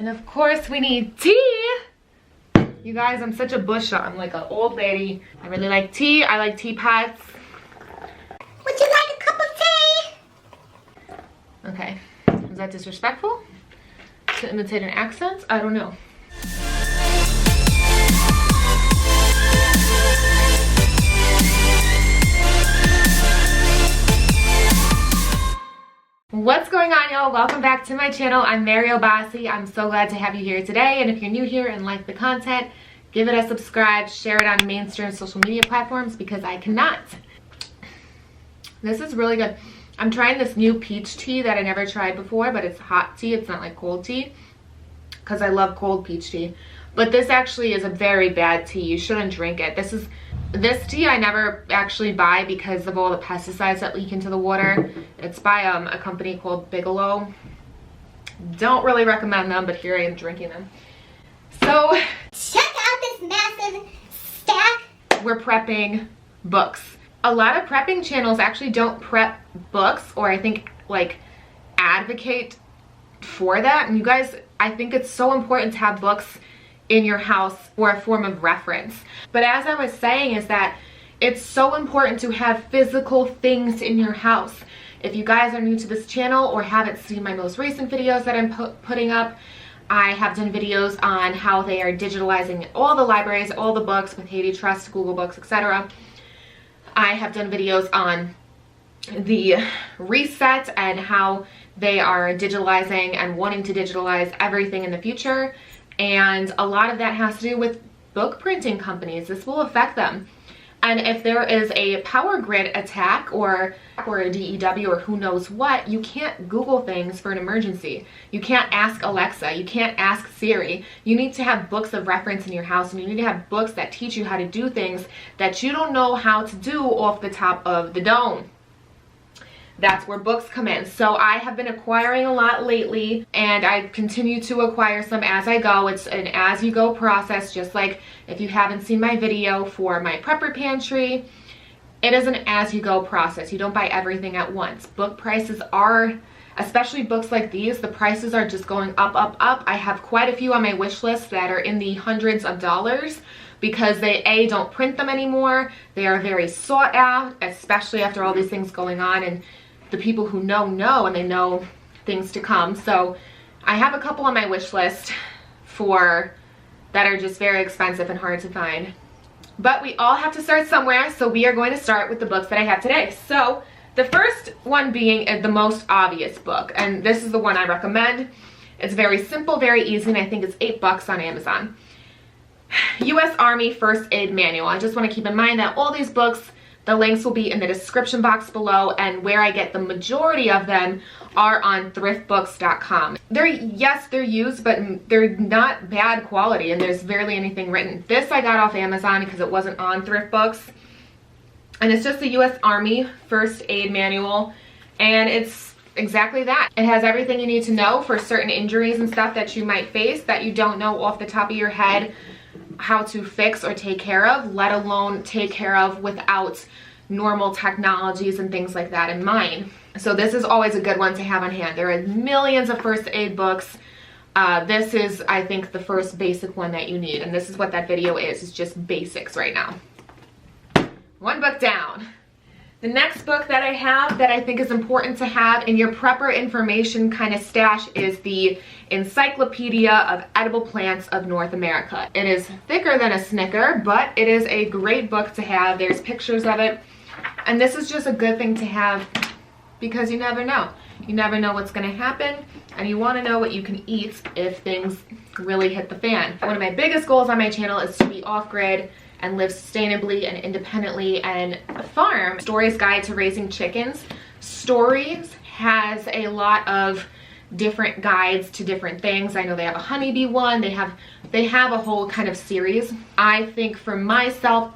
And of course we need tea. You guys, I'm such a busha. I'm like an old lady. I really like tea. I like teapots. Would you like a cup of tea? Okay. Is that disrespectful? To imitate an accent? I don't know. What's going on, y'all? Welcome back to my channel. I'm Mary Obasi. I'm so glad to have you here today. And if you're new here and like the content, give it a subscribe, share it on mainstream social media platforms because I cannot. This is really good. I'm trying this new peach tea that I never tried before, but it's hot tea. It's not like cold tea because I love cold peach tea. But this actually is a very bad tea. You shouldn't drink it. This tea I never actually buy because of all the pesticides that leak into the water. It's by a company called Bigelow. Don't really recommend them, but here I am drinking them. So check out this massive stack. We're prepping books. A lot of prepping channels actually don't prep books, or I think like advocate for that. And you guys, I think it's so important to have books in your house for a form of reference. But as I was saying, is that it's so important to have physical things in your house. If you guys are new to this channel or haven't seen my most recent videos that I'm putting up, I have done videos on how they are digitalizing all the libraries, all the books with Haiti Trust, Google Books, etc. I have done videos on the reset and how they are digitalizing and wanting to digitalize everything in the future. And a lot of that has to do with book printing companies. This will affect them. And if there is a power grid attack or a DEW or who knows what, you can't Google things for an emergency. You can't ask Alexa. You can't ask Siri. You need to have books of reference in your house, and you need to have books that teach you how to do things that you don't know how to do off the top of the dome. That's where books come in. So I have been acquiring a lot lately, and I continue to acquire some as I go. It's an as-you-go process, just like if you haven't seen my video for my prepper pantry, it is an as-you-go process. You don't buy everything at once. Book prices are, especially books like these, the prices are just going up, up, up. I have quite a few on my wish list that are in the hundreds of dollars because they, A, don't print them anymore. They are very sought out, especially after all these things going on, and the people who know and they know things to come. So I have a couple on my wish list that are just very expensive and hard to find. But we all have to start somewhere, so we are going to start with the books that I have today. So the first one being the most obvious book, and this is the one I recommend. It's very simple, very easy, and I think it's $8 on Amazon. U.S. Army First Aid Manual. I just want to keep in mind that all these books, the links will be in the description box below, and where I get the majority of them are on thriftbooks.com. Yes, they're used, but they're not bad quality, and there's barely anything written. This I got off Amazon because it wasn't on Thrift Books, and it's just the U.S. Army First Aid Manual, and it's exactly that. It has everything you need to know for certain injuries and stuff that you might face that you don't know off the top of your head how to fix or take care of, let alone take care of without normal technologies and things like that in mind. So this is always a good one to have on hand. There are millions of first aid books. This is, I think, the first basic one that you need, and this is what that video is. It's just basics right now. One book down. The next book that I have that I think is important to have in your prepper information kind of stash is the Encyclopedia of Edible Plants of North America. It is thicker than a Snicker, but it is a great book to have. There's pictures of it, and this is just a good thing to have because you never know. You never know what's going to happen, and you want to know what you can eat if things really hit the fan. One of my biggest goals on my channel is to be off-grid and live sustainably and independently and farm. Stories Guide to Raising Chickens. Stories has a lot of different guides to different things. I know they have a honeybee one. They have a whole kind of series. I think for myself,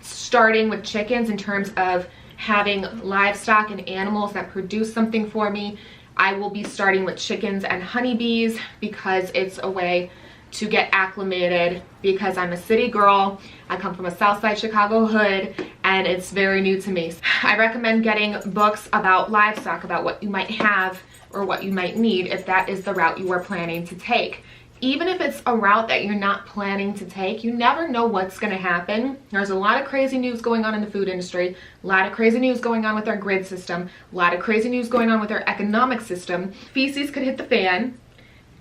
starting with chickens in terms of having livestock and animals that produce something for me, I will be starting with chickens and honeybees because it's a way to get acclimated, because I'm a city girl. I come from a Southside Chicago hood, and it's very new to me. I recommend getting books about livestock, about what you might have or what you might need if that is the route you are planning to take. Even if it's a route that you're not planning to take, you never know what's going to happen. There's a lot of crazy news going on in the food industry, a lot of crazy news going on with our grid system, a lot of crazy news going on with our economic system. Feces could hit the fan.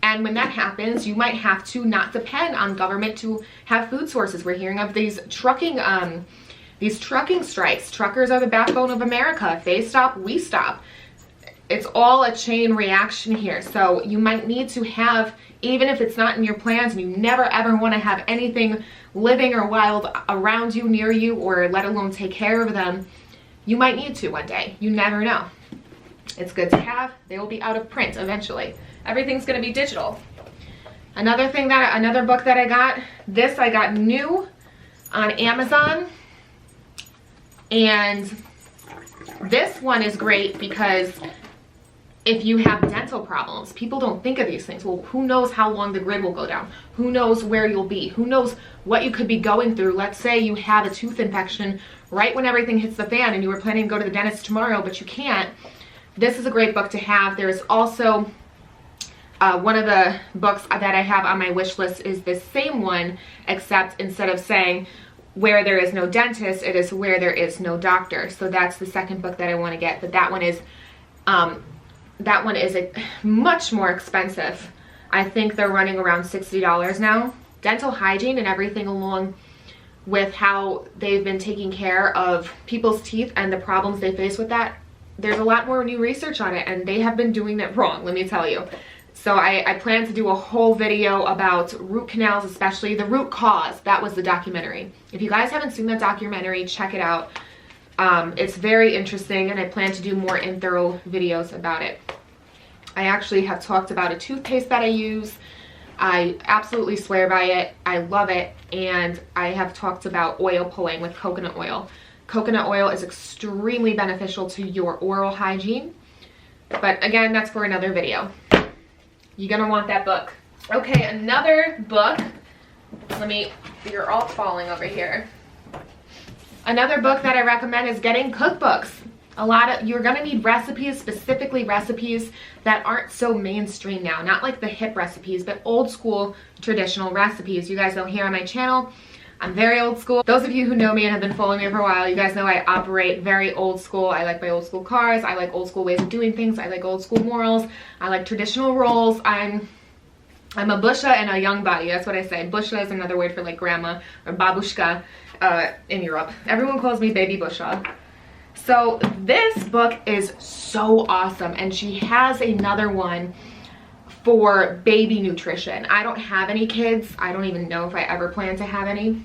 And when that happens, you might have to not depend on government to have food sources. We're hearing of these trucking strikes. Truckers are the backbone of America. If they stop, we stop. It's all a chain reaction here. So you might need to have, even if it's not in your plans and you never ever want to have anything living or wild around you, near you, or let alone take care of them, you might need to one day. You never know. It's good to have. They will be out of print eventually. Everything's going to be digital. Another book that I got new on Amazon. And this one is great because if you have dental problems, people don't think of these things. Well, who knows how long the grid will go down? Who knows where you'll be? Who knows what you could be going through? Let's say you have a tooth infection right when everything hits the fan and you were planning to go to the dentist tomorrow, but you can't. This is a great book to have. There's also one of the books that I have on my wish list is this same one, except instead of saying where there is no dentist, it is where there is no doctor. So that's the second book that I want to get, but that one is much more expensive. I think they're running around $60 now. Dental hygiene and everything along with how they've been taking care of people's teeth and the problems they face with that. There's a lot more new research on it, and they have been doing it wrong, let me tell you. So I plan to do a whole video about root canals, especially the root cause. That was the documentary. If you guys haven't seen that documentary, check it out. It's very interesting, and I plan to do more in thorough videos about it. I actually have talked about a toothpaste that I use. I absolutely swear by it. I love it. And I have talked about oil pulling with coconut oil. Coconut oil is extremely beneficial to your oral hygiene. But again, that's for another video. You're gonna want that book. Okay, another book. You're all falling over here. Another book that I recommend is getting cookbooks. You're gonna need recipes, specifically recipes that aren't so mainstream now. Not like the hip recipes, but old school traditional recipes. You guys know here on my channel, I'm very old school. Those of you who know me and have been following me for a while, you guys know I operate very old school. I like my old school cars. I like old school ways of doing things. I like old school morals. I like traditional roles. I'm a busha and a young body. That's what I say. Busha is another word for like grandma or babushka in Europe. Everyone calls me baby busha. So this book is so awesome, and she has another one for baby nutrition. I don't have any kids. I don't even know if I ever plan to have any.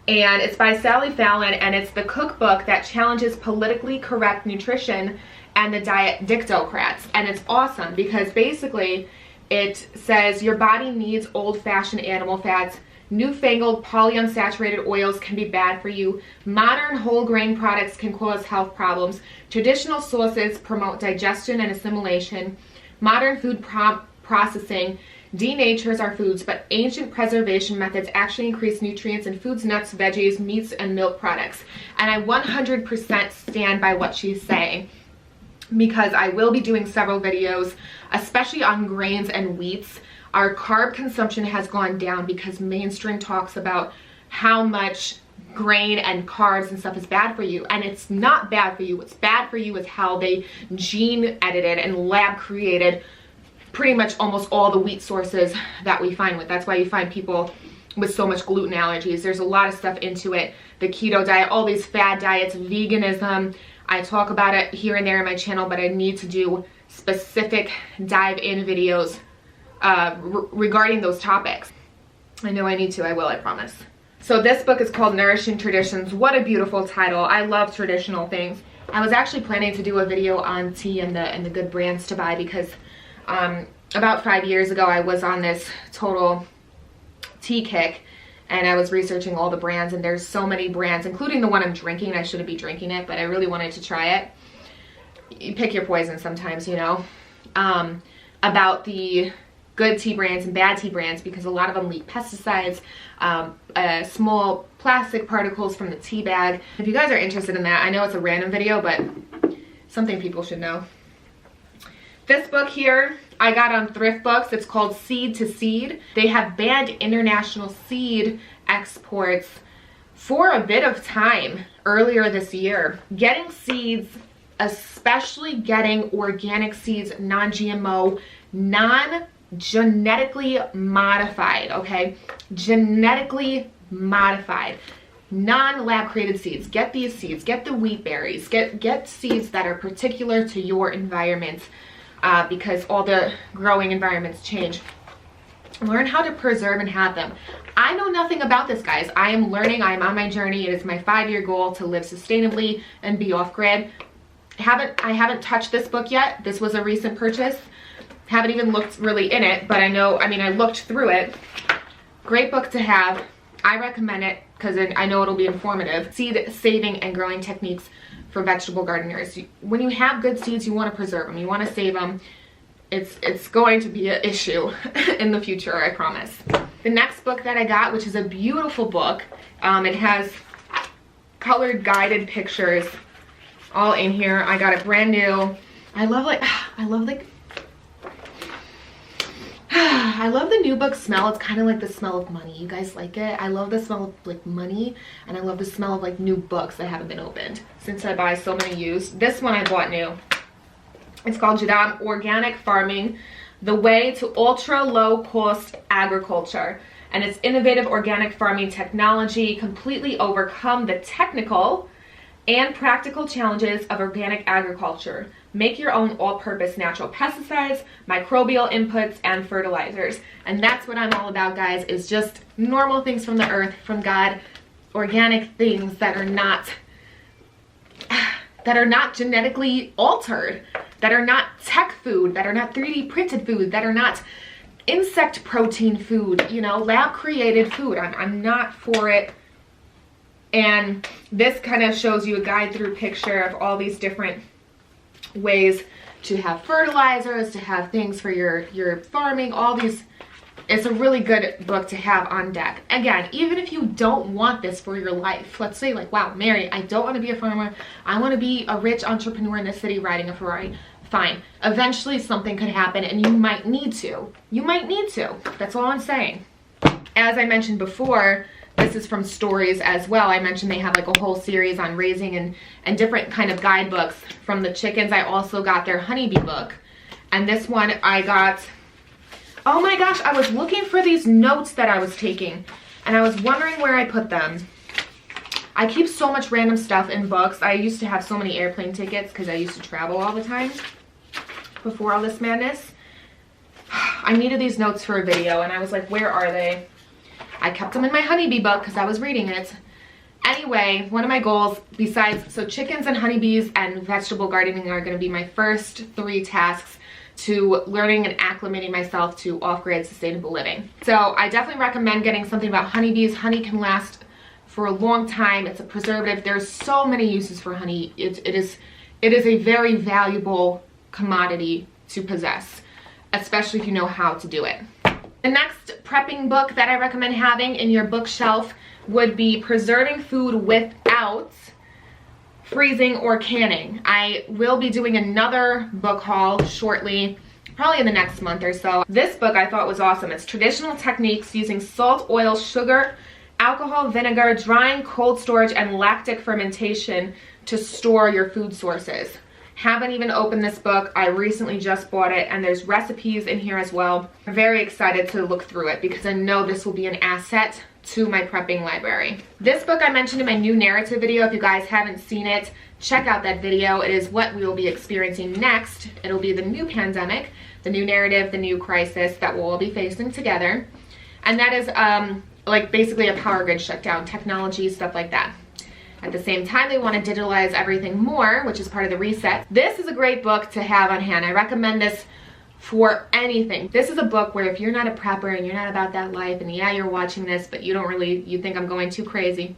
And it's by Sally Fallon, and it's the cookbook that challenges politically correct nutrition and the diet dictocrats. And it's awesome because basically it says your body needs old-fashioned animal fats. Newfangled polyunsaturated oils can be bad for you. Modern whole grain products can cause health problems. Traditional sources promote digestion and assimilation. Modern food processing denatures our foods, but ancient preservation methods actually increase nutrients in foods, nuts, veggies, meats, and milk products. And I 100% stand by what she's saying, because I will be doing several videos, especially on grains and wheats. Our carb consumption has gone down because mainstream talks about how much grain and carbs and stuff is bad for you, and it's not bad for you. What's bad for you is how they gene edited and lab created pretty much almost all the wheat sources that we find with. That's why you find people with so much gluten allergies. There's a lot of stuff into it. The keto diet, all these fad diets, veganism. I talk about it here and there in my channel, but I need to do specific dive in videos regarding those topics. I know I need to. I will, I promise. So this book is called Nourishing Traditions. What a beautiful title. I love traditional things. I was actually planning to do a video on tea and the good brands to buy, because about 5 years ago I was on this total tea kick, and I was researching all the brands, and there's so many brands, including the one I'm drinking. I shouldn't be drinking it, but I really wanted to try it. You pick your poison sometimes, you know. About the good tea brands and bad tea brands, because a lot of them leak pesticides, small plastic particles from the tea bag. If you guys are interested in that, I know it's a random video, but something people should know. This book here, I got on Thrift Books. It's called Seed to Seed. They have banned international seed exports for a bit of time earlier this year. Getting seeds, especially getting organic seeds, non-GMO, non-genetically modified, okay? Genetically modified, non-lab created seeds. Get these seeds, get the wheat berries, get seeds that are particular to your environment, because all the growing environments change. Learn how to preserve and have them. I know nothing about this, guys. I am learning. I am on my journey. It is my 5-year goal to live sustainably and be off grid. I haven't touched this book yet. This was a recent purchase. Haven't even looked really in it, but I looked through it. Great book to have. I recommend it because I know it'll be informative. Seed saving and growing techniques for vegetable gardeners. When you have good seeds, you want to preserve them. You want to save them. It's going to be an issue in the future, I promise. The next book that I got, which is a beautiful book, it has colored guided pictures all in here. I got it brand new. I love the new book smell. It's kind of like the smell of money. You guys like it? I love the smell of like money, and I love the smell of like new books that haven't been opened, since I buy so many used. This one I bought new. It's called Jadam Organic Farming, The Way to Ultra Low Cost Agriculture. And it's innovative organic farming technology, completely overcome the technical and practical challenges of organic agriculture. Make your own all-purpose natural pesticides, microbial inputs, and fertilizers. And that's what I'm all about, guys, is just normal things from the earth, from God, organic things that are not genetically altered, that are not tech food, that are not 3D printed food, that are not insect protein food, you know, lab created food. I'm not for it. And this kind of shows you a guide through picture of all these different ways to have fertilizers, to have things for your farming, all these. It's a really good book to have on deck. Again, even if you don't want this for your life, let's say like, wow, Mary, I don't want to be a farmer. I want to be a rich entrepreneur in the city riding a Ferrari. Fine. Eventually something could happen and you might need to. You might need to. That's all I'm saying. As I mentioned before, this is from Stories as well. I mentioned they have like a whole series on raising and different kind of guidebooks from the chickens. I also got their honeybee book. And this one I got, oh my gosh, I was looking for these notes that I was taking and I was wondering where I put them. I keep so much random stuff in books. I used to have so many airplane tickets because I used to travel all the time before all this madness. I needed these notes for a video and I was like, where are they? I kept them in my honeybee book because I was reading it. Anyway, one of my goals besides, so chickens and honeybees and vegetable gardening are going to be my first 3 tasks to learning and acclimating myself to off-grid sustainable living. So I definitely recommend getting something about honeybees. Honey can last for a long time. It's a preservative. There's so many uses for honey. It is a very valuable commodity to possess, especially if you know how to do it. The next prepping book that I recommend having in your bookshelf would be Preserving Food Without Freezing or Canning. I will be doing another book haul shortly, probably in the next month or so. This book I thought was awesome. It's Traditional Techniques Using Salt, Oil, Sugar, Alcohol, Vinegar, Drying, Cold Storage, and Lactic Fermentation to Store Your Food Sources. Haven't even opened this book. I recently just bought it and there's recipes in here as well. I'm very excited to look through it because I know this will be an asset to my prepping library. This book I mentioned in my new narrative video. If you guys haven't seen it, check out that video. It is what we will be experiencing next. It'll be the new pandemic, the new narrative, the new crisis that we'll all be facing together. And that is like basically a power grid shutdown, technology, stuff like that. At the same time, they want to digitalize everything more, which is part of the reset. This is a great book to have on hand. I recommend this for anything. This is a book where if you're not a prepper and you're not about that life, and yeah, you're watching this, but you think I'm going too crazy.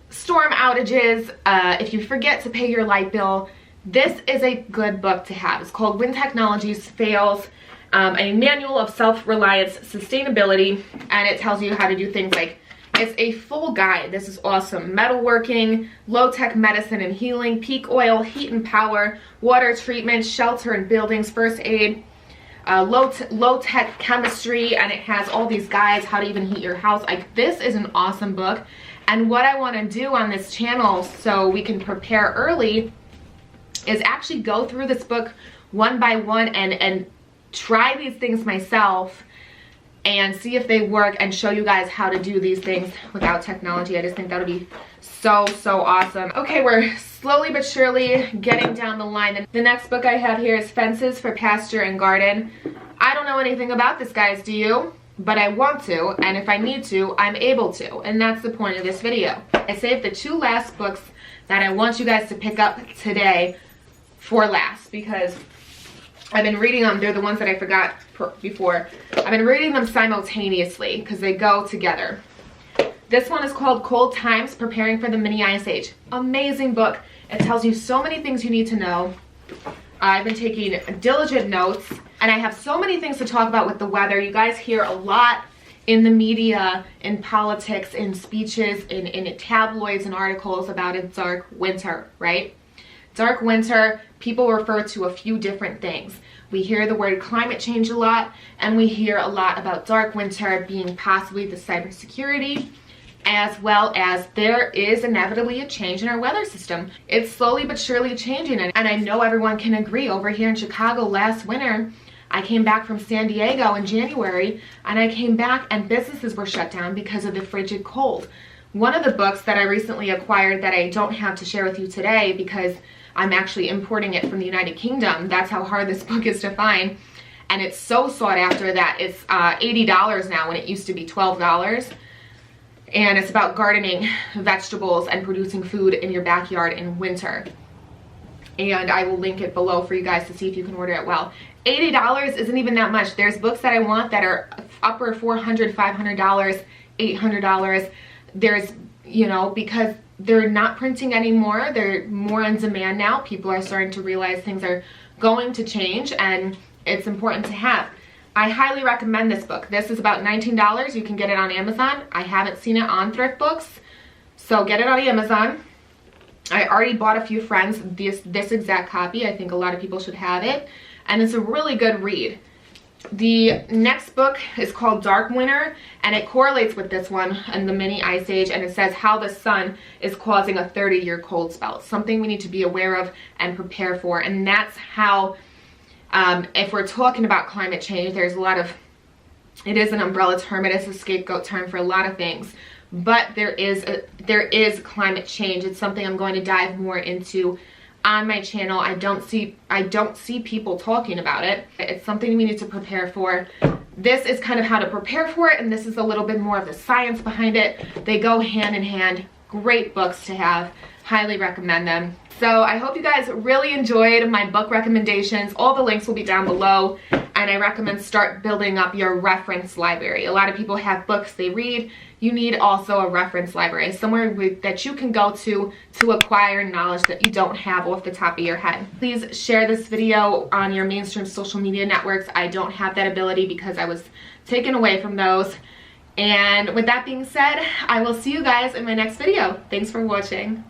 Storm outages, if you forget to pay your light bill, this is a good book to have. It's called When Technologies Fails, a manual of self-reliance sustainability, and it tells you how to do things like It's a full guide. This is awesome. Metalworking, low-tech medicine and healing, peak oil, heat and power, water treatment, shelter and buildings, first aid, low-tech chemistry, and it has all these guides, how to even heat your house. Like, this is an awesome book. And what I want to do on this channel so we can prepare early is actually go through this book one by one and try these things myself and see if they work and show you guys how to do these things without technology. I just think that would be so awesome. Okay, we're slowly but surely getting down the line. The next book I have here is Fences for Pasture and Garden. I don't know anything about this, guys, do you? But I want to, and if I need to, I'm able to, and that's the point of this video. I saved the 2 last books that I want you guys to pick up today for last, because I've been reading them. They're the ones that I forgot before. I've been reading them simultaneously because they go together. This one is called Cold Times, Preparing for the Mini Ice Age. Amazing book. It tells you so many things you need to know. I've been taking diligent notes, and I have so many things to talk about with the weather. You guys hear a lot in the media, in politics, in speeches, in tabloids and articles about a dark winter, right? Dark winter, people refer to a few different things. We hear the word climate change a lot, and we hear a lot about dark winter being possibly the cybersecurity, as well as there is inevitably a change in our weather system. It's slowly but surely changing, and I know everyone can agree. Over here in Chicago last winter, I came back from San Diego in January, and I came back and businesses were shut down because of the frigid cold. One of the books that I recently acquired that I don't have to share with you today because I'm actually importing it from the United Kingdom. That's how hard this book is to find. And it's so sought after that it's $80 now when it used to be $12. And it's about gardening vegetables and producing food in your backyard in winter. And I will link it below for you guys to see if you can order it well. $80 isn't even that much. There's books that I want that are upper $400, $500, $800. There's, you know, because they're not printing anymore. They're more on demand now. People are starting to realize things are going to change, and it's important to have. I highly recommend this book. This is about $19. You can get it on Amazon. I haven't seen it on Thrift Books, so get it on Amazon. I already bought a few friends this exact copy. I think a lot of people should have it, and it's a really good read. The next book is called Dark Winter, and it correlates with this one and the mini ice age, and it says how the sun is causing a 30-year cold spell. It's something we need to be aware of and prepare for, and that's how, if we're talking about climate change, there's a lot of, it is an umbrella term, it is a scapegoat term for a lot of things, but there is climate change. It's something I'm going to dive more into on my channel. I don't see people talking about it. It's something we need to prepare for. This is kind of how to prepare for it, and this is a little bit more of the science behind it. They go hand in hand. Great books to have. Highly recommend them. So I hope you guys really enjoyed my book recommendations. All the links will be down below, and I recommend start building up your reference library. A lot of people have books they read. You need also a reference library, somewhere that you can go to acquire knowledge that you don't have off the top of your head. Please share this video on your mainstream social media networks. I don't have that ability because I was taken away from those. And with that being said, I will see you guys in my next video. Thanks for watching.